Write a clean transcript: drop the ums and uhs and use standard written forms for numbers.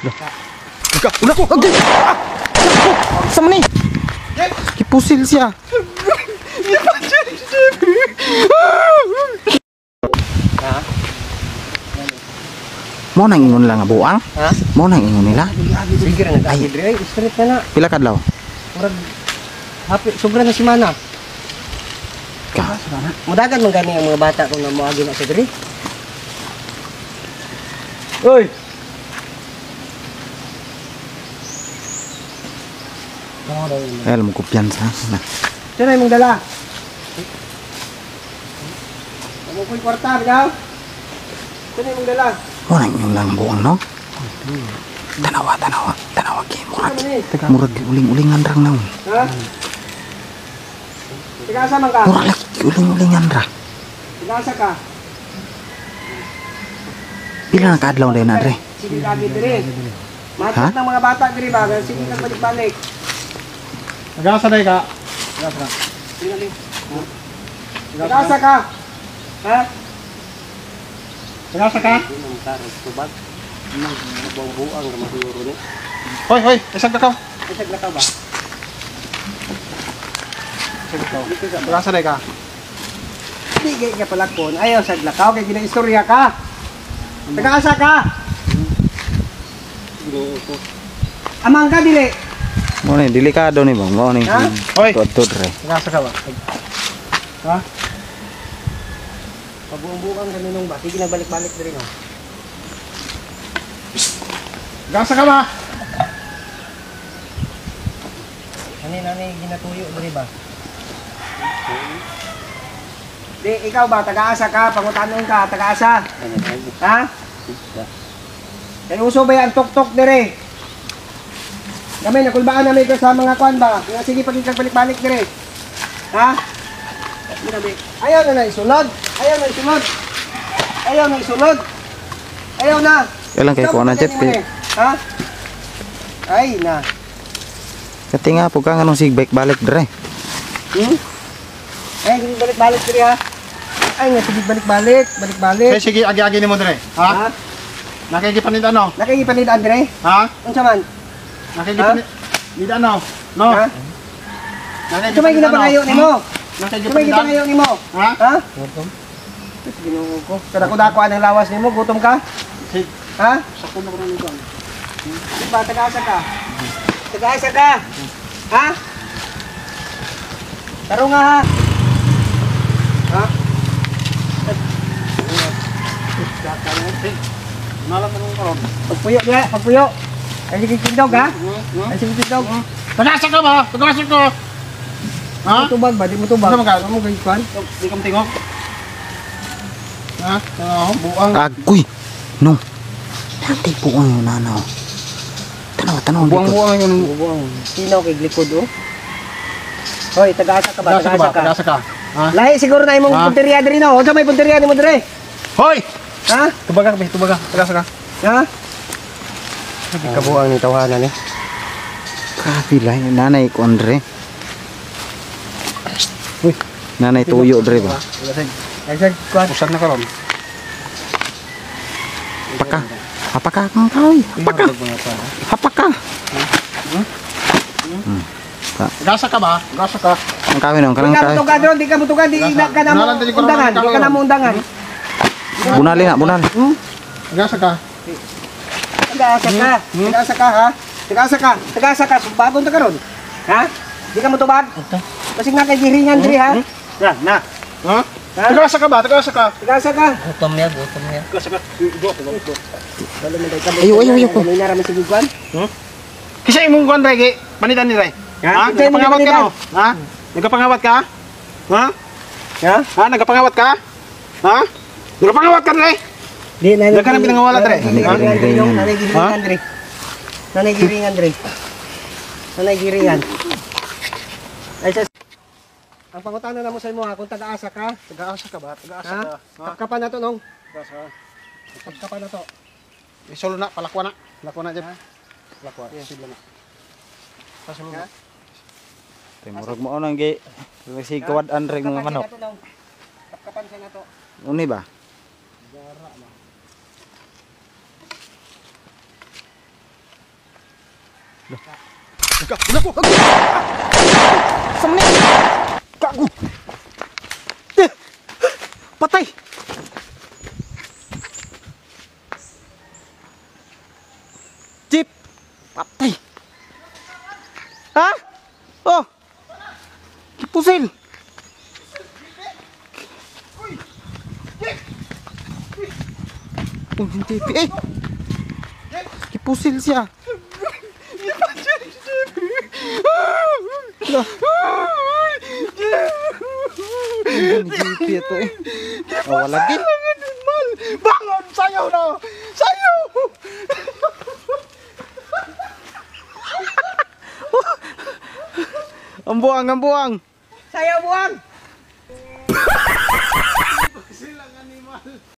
Ulah ko. Sama ni. Kipusil siya. Mau nang ingon lang nga buang? Ha? Mau nang ingon nila? Sige ra nag-agi dire, straight na na. Pila kadlaw? Murag happy sobra na semana. Ka. Mudagan man gani ang mga bata kung na moagi na sa dire. Oy. Alam mo kumpiyansa na. Sino imong dala? Amo ko'y kwarta bigaw. Sino imong dala? Mau nang ingon lang buang no? Tanawa kay murag uling-ulingan rang naon. Ha? Tigasa man ka? Murag uling-ulingan ra. Tigasa ka? Pila na kaadlaw din na dre? Sige lagi dire. Ha? Matat ng mga bata dire ba? Sige kang balik-balik. Nagasa day ka. Tigasa ka? Ha? Nagasa ka. Tubag. Buang-buang ka maguro ni. Hoy, isag ka. Isag lakaw ba? Nagasa day ka. Hindi ka palakon. Ayaw sa lakaw kay ginaistorya ka. Tagaasa ka? Amang ka dili. Mo ni delikado ni bang. Mo ni. Ha? Hoy. Tuod re. Nagasa ka ba? Ha? Pabuang-buang ka ninong ba? Sige nagbalik-balik dire no. Nagasa ka ba? Nani ginatuyo dire ba? Di ikaw ba taga-asa ka? Pangutanon ka, taga-asa? Ha? Kaya uso ba yan tok-tok dire? Kami nakulbaan namin ka sa mga kwan ba? Nga sige pag balik-balik dire. Ha? Ayaw na isulod. Ayaw na isulod. Ayaw na isulod. Ayaw na. Kailan kay kuha na chat pi. Ha? Ay na. Kati nga po ka anong sigbike balik dre. Ay, sige balik-balik dire ha. Ay nga sige balik-balik, balik-balik. Sige, agi-agi ni mo dire. Ha? Ha? Nakikipanid ano? Nakikipanidaan dire? Ha? Unsa man? Nakikipanid ano? No. Ha? Ito may ginapangayo nimo. Ito may Nakikipanid. ginapangayo nimo. Ha? Ha? Ginoo ko. Kadako-dako ang lawas nimo, gutom ka? Sige. Ha? Sakto na ko na nito. Di ba tagasa ka? Tagasa ka? Ha? Taro nga ha? Ha? Nalat mo karon. Pagpuyo niya, pagpuyo. Ay sige tindog ha? Ay sige tindog. Nagasa ka ba? Nagasa ko. Ha? Tubag ba? Di mo tubag? Ano man ka? Ano mo gaykuan? Di ka matingog. Ha? Ano, buang. Agoy. No. Nanti po ang nanaw. Tanaw dito. Buang yung Bubuang. Sinaw kay likod oh. Hoy, tagasa ka ba? Tagasa ka. Nagasa ka. Ha? Lahi siguro na imong Ha? punteriya diri no. Unsa may punteriya nimo dire? Hoy! Ha? Tubaga ka, tubaga. Nagasa ka. Ha? Kabuang ni tawanan ni. Grabe lang nanay ko Andre. Uy, nanay tuyo dre ba? Ay sa kuan. Usag na karon. Apaka kang kaoy? Apaka. Nagasa ka ba? Nagasa ka. Ang kaoy nang Di kanang ka kaoy. mutugan ron, di ka mutugan, di ka na mo undangan, di ka na mo undangan. Bunali na, bunal. Nagasa ka. Tagasa ka. Tagasa ka ha. Tagasa ka. Bagon ta karon. Ha? Di ka mutubag? Kasi nga kay giringan diri ha. Na. Ha? Nagasa ka ba? Nagasa ka. Tagasa ka. Gutom ya. Nagasa ka. Wala man day ka. Ayaw ko. Kanina ra man sige kuan. Kasi imong kuan regi, panitan ni Ray. Ha? Kasi mo Nagapangawat ka panitan. no? Ha? Nagapangawat ka? Ha? Ha? Ha? Nagapangawat ka? Ha? Nagapangawat ka Ray? Di na. Daghan ang pinangawala dre. Nanay giringan dre. Nanay giringan. Ay sa ang pangutana na mo sa imo ha kung taga-asa ka. Taga-asa ka ba? Taga-asa Ha? ka. Ha? Pagkapan na to nong. Taga-asa. Pagkapan na to. Isolo na, palakwa na. Palakwa na dyan. Palakwa. Sila na. Pasolo na. Murag mo nang gi. Si kawad Andre mga manok. Pagkapan siya na to. Uni ba? Naku! Sama ni. Gago. Patay. Jeep. Patay. Ha? Oh. Kipusil. Oh, hindi. Eh. Kipusil siya. Hindi ito eh. Oh, wala din. Bangon! Sayaw na! Sayaw! Ang buwang, ang buwang. Sayaw buwang!